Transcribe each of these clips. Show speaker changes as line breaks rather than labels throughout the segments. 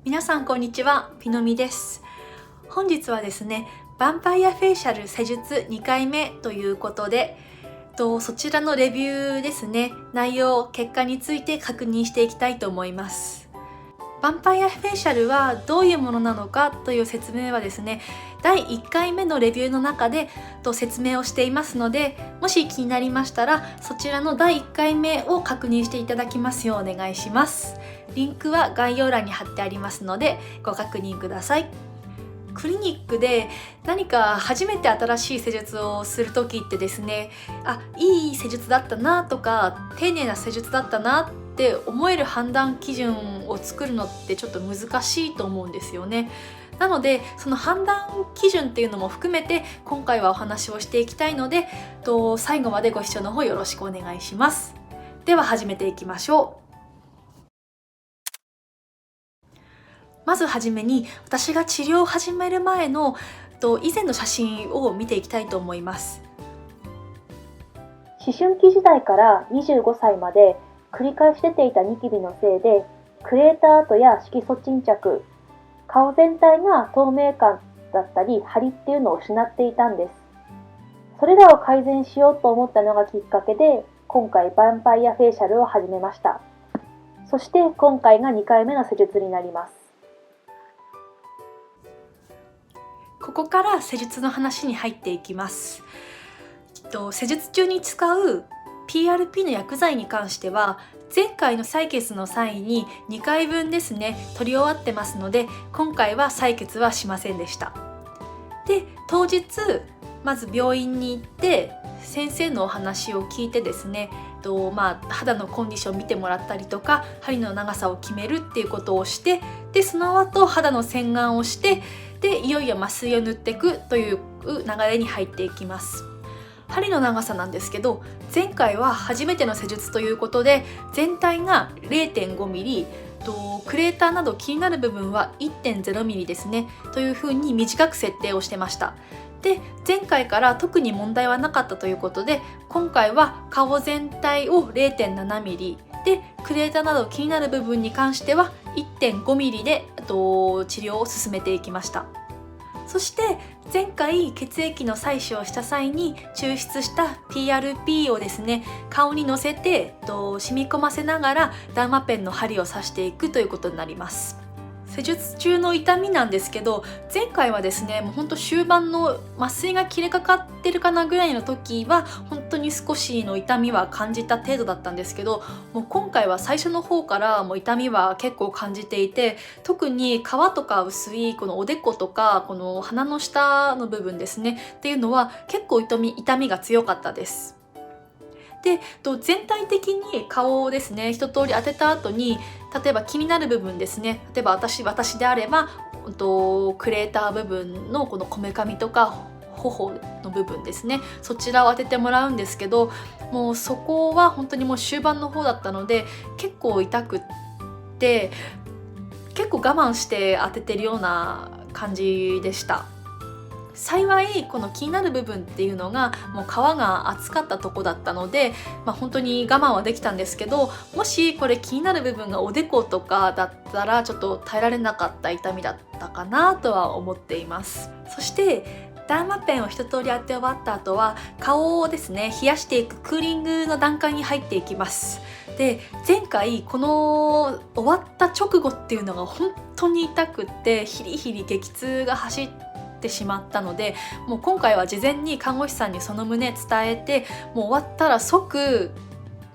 皆さんこんにちは、ピノミです。本日はですね、ヴァンパイアフェイシャル施術2回目ということで、そちらのレビューですね、内容、結果について確認していきたいと思います。ヴァンパイアフェイシャルはどういうものなのかという説明はですね、第1回目のレビューの中で説明をしていますので、もし気になりましたらそちらの第1回目を確認していただきますようお願いします。リンクは概要欄に貼ってありますのでご確認ください。クリニックで何か初めて新しい施術をする時ってですね、いい施術だったなとか丁寧な施術だったなって思える判断基準を作るのってちょっと難しいと思うんですよね。なのでその判断基準っていうのも含めて今回はお話をしていきたいので、最後までご視聴の方よろしくお願いします。では始めていきましょう。まずはじめに私が治療を始める前の以前の写真を見ていきたいと思います。
思春期時代から25歳まで繰り返し出ていたニキビのせいでクレーター跡や色素沈着、顔全体が透明感だったり張りっていうのを失っていたんです。それらを改善しようと思ったのがきっかけで今回ヴァンパイアフェイシャルを始めました。そして今回が2回目の施術になります。
ここから施術の話に入っていきます。施術中に使う PRP の薬剤に関しては前回の採血の際に2回分ですね取り終わってますので、今回は採血はしませんでした。で、当日まず病院に行って先生のお話を聞いてですね、肌のコンディションを見てもらったりとか針の長さを決めるっていうことをして、でその後肌の洗顔をして、でいよいよ麻酔を塗っていくという流れに入っていきます。針の長さなんですけど、前回は初めての施術ということで全体が 0.5 ミリ、クレーターなど気になる部分は 1.0 ミリですねというふうに短く設定をしてました。で、前回から特に問題はなかったということで、今回は顔全体を 0.7 ミリでクレーターなど気になる部分に関しては 1.5 ミリで治療を進めていきました。そして前回血液の採取をした際に抽出した PRP をですね顔にのせて染み込ませながらダーマペンの針を刺していくということになります。施術中の痛みなんですけど、前回はですねもうほんと終盤の麻酔が切れかかってるかなぐらいの時は本当に少しの痛みは感じた程度だったんですけど、もう今回は最初の方からもう痛みは結構感じていて、特に皮とか薄いこのおでことかこの鼻の下の部分ですねっていうのは結構痛みが強かったです。で、全体的に顔をですね一通り当てた後に、例えば気になる部分ですね、例えば私であればクレーター部分のこのこめかみとか頬の部分ですね、そちらを当ててもらうんですけど、もうそこは本当にもう終盤の方だったので結構痛くって、結構我慢して当ててるような感じでした。幸いこの気になる部分っていうのがもう皮が厚かったとこだったので、本当に我慢はできたんですけど、もしこれ気になる部分がおでことかだったらちょっと耐えられなかった痛みだったかなとは思っています。そしてダーマペンを一通り当て終わった後は顔をですね冷やしていくクーリングの段階に入っていきます。で、前回この終わった直後っていうのが本当に痛くってヒリヒリ激痛が走ってしまったので、もう今回は事前に看護師さんにその旨伝えて、もう終わったら即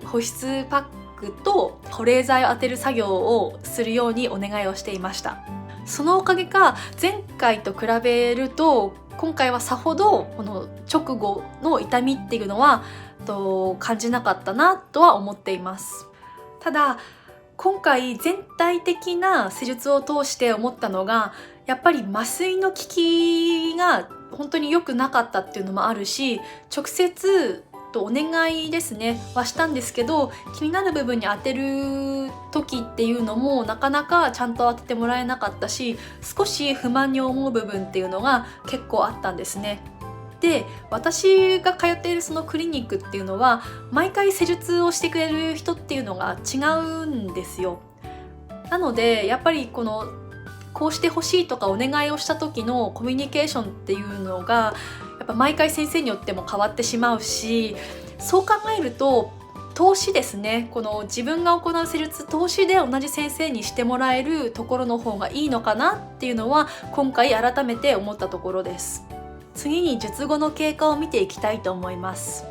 保湿パックと保冷剤を当てる作業をするようにお願いをしていました。そのおかげか前回と比べると今回はさほどこの直後の痛みっていうのは感じなかったなとは思っています。ただ今回全体的な施術を通して思ったのが、やっぱり麻酔の効きが本当に良くなかったっていうのもあるし、直接お願いですねはしたんですけど、気になる部分に当てる時っていうのもなかなかちゃんと当ててもらえなかったし、少し不満に思う部分っていうのが結構あったんですね。で、私が通っているそのクリニックっていうのは毎回施術をしてくれる人っていうのが違うんですよ。なのでやっぱりこのこうしてほしいとかお願いをした時のコミュニケーションっていうのがやっぱ毎回先生によっても変わってしまうし、そう考えると投資ですね、この自分が行う施術、投資で同じ先生にしてもらえるところの方がいいのかなっていうのは今回改めて思ったところです。次に術後の経過を見ていきたいと思います。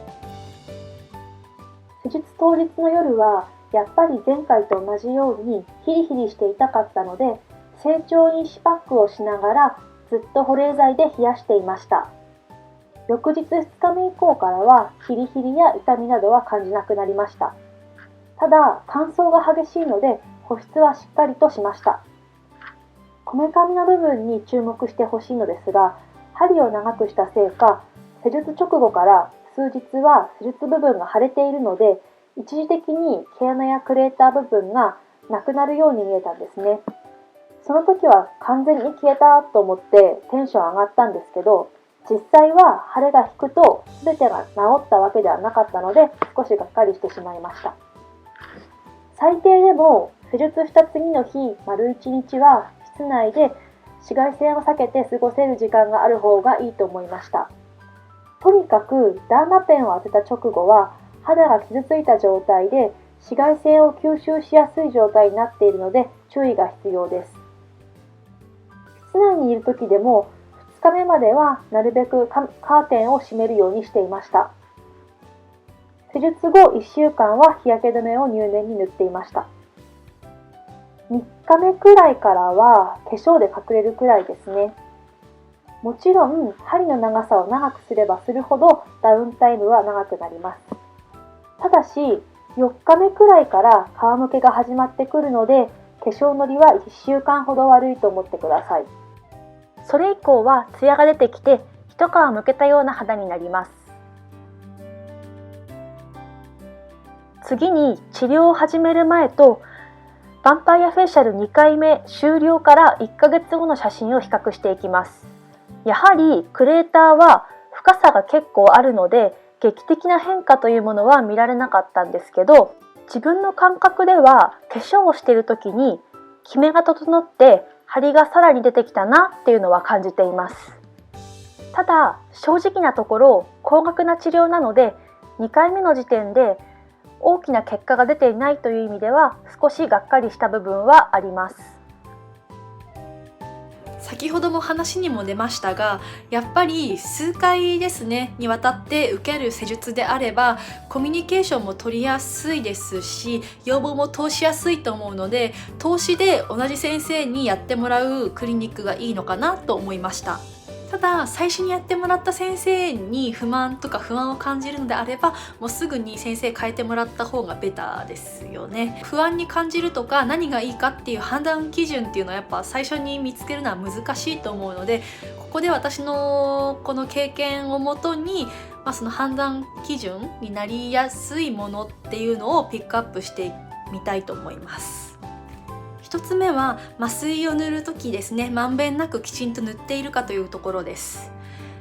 施術当日の夜はやっぱり前回と同じようにヒリヒリして痛かったので、成長因子パックをしながらずっと保冷剤で冷やしていました。翌日2日目以降からはヒリヒリや痛みなどは感じなくなりました。ただ乾燥が激しいので保湿はしっかりとしました。こめかみの部分に注目してほしいのですが、針を長くしたせいか施術直後から数日は施術部分が腫れているので、一時的に毛穴やクレーター部分がなくなるように見えたんですね。その時は完全に消えたと思ってテンション上がったんですけど、実際は腫れが引くと全てが治ったわけではなかったので、少しがっかりしてしまいました。最低でも施術した次の日丸1日は室内で紫外線を避けて過ごせる時間がある方がいいと思いました。とにかくダーマペンを当てた直後は肌が傷ついた状態で紫外線を吸収しやすい状態になっているので注意が必要です。室内にいる時でも2日目まではなるべくカーテンを閉めるようにしていました。施術後1週間は日焼け止めを入念に塗っていました。3日目くらいからは化粧で隠れるくらいですね。もちろん針の長さを長くすればするほどダウンタイムは長くなります。ただし4日目くらいから皮むけが始まってくるので、化粧のりは1週間ほど悪いと思ってください。それ以降はツヤが出てきて一皮むけたような肌になります。次に治療を始める前とヴァンパイアフェイシャル2回目終了から1ヶ月後の写真を比較していきます。やはりクレーターは深さが結構あるので劇的な変化というものは見られなかったんですけど、自分の感覚では化粧をしている時にキメが整って張りがさらに出てきたなっていうのは感じています。ただ正直なところ高額な治療なので2回目の時点で大きな結果が出ていないという意味では少しがっかりした部分はあります。
先ほども話にも出ましたが、やっぱり数回ですねにわたって受ける施術であればコミュニケーションも取りやすいですし、要望も通しやすいと思うので、投資で同じ先生にやってもらうクリニックがいいのかなと思いました。ただ最初にやってもらった先生に不満とか不安を感じるのであれば、もうすぐに先生変えてもらった方がベターですよね。不安に感じるとか何がいいかっていう判断基準っていうのはやっぱ最初に見つけるのは難しいと思うので、ここで私のこの経験をもとに、その判断基準になりやすいものっていうのをピックアップしてみたいと思います。1つ目は麻酔を塗るときですね、まんべんなくきちんと塗っているかというところです。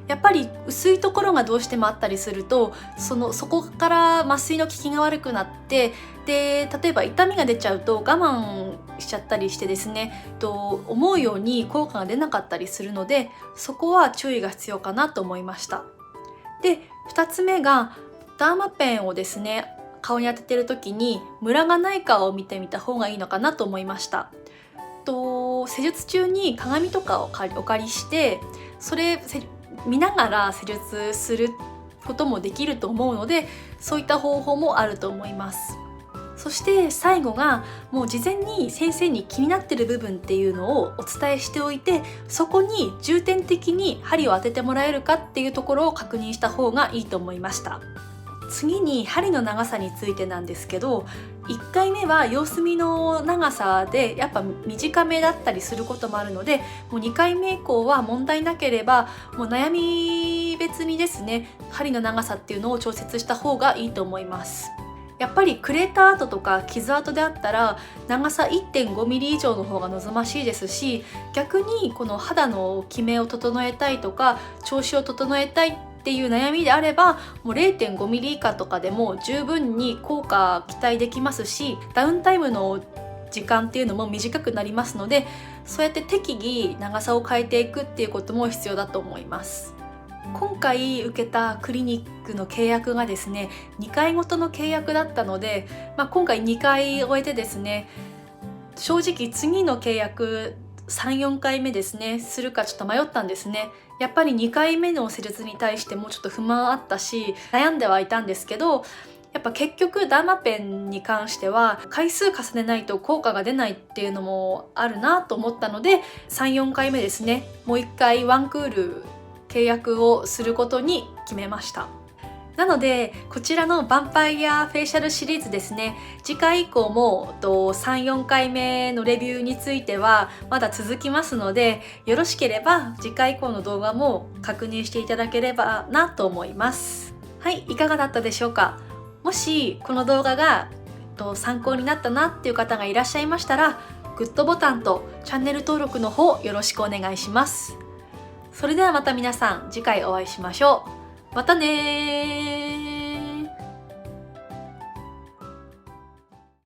やっぱり薄いところがどうしてもあったりすると、そこから麻酔の効きが悪くなって、で例えば痛みが出ちゃうと我慢しちゃったりしてですね、思うように効果が出なかったりするので、そこは注意が必要かなと思いました。で2つ目がダーマペンをですね顔に当ててる時にムラがないかを見てみた方がいいのかなと思いました。施術中に鏡とかをお借りして、それ見ながら施術することもできると思うので、そういった方法もあると思います。そして最後がもう事前に先生に気になってる部分っていうのをお伝えしておいて、そこに重点的に針を当ててもらえるかっていうところを確認した方がいいと思いました。次に針の長さについてなんですけど、1回目は様子見の長さでやっぱ短めだったりすることもあるので、もう2回目以降は問題なければもう悩み別にですね針の長さっていうのを調節した方がいいと思います。やっぱりクレーター跡とか傷跡であったら長さ 1.5 ミリ以上の方が望ましいですし、逆にこの肌のキメを整えたいとか調子を整えたいっていう悩みであれば、もう 0.5 ミリ以下とかでも十分に効果期待できますし、ダウンタイムの時間っていうのも短くなりますので、そうやって適宜長さを変えていくっていうことも必要だと思います。今回受けたクリニックの契約がですね、2回ごとの契約だったので、今回2回終えてですね、正直次の契約3、4回目ですねするかちょっと迷ったんですね。やっぱり2回目の施術に対してもちょっと不満あったし、悩んではいたんですけど、やっぱ結局ダーマペンに関しては回数重ねないと効果が出ないっていうのもあるなと思ったので、3、4回目ですね、もう1回ワンクール契約をすることに決めました。なのでこちらのヴァンパイアフェイシャルシリーズですね、次回以降も3、4回目のレビューについてはまだ続きますので、よろしければ次回以降の動画も確認していただければなと思います。はい、いかがだったでしょうか。もしこの動画が参考になったなっていう方がいらっしゃいましたら、グッドボタンとチャンネル登録の方よろしくお願いします。それではまた皆さん次回お会いしましょう。またねー。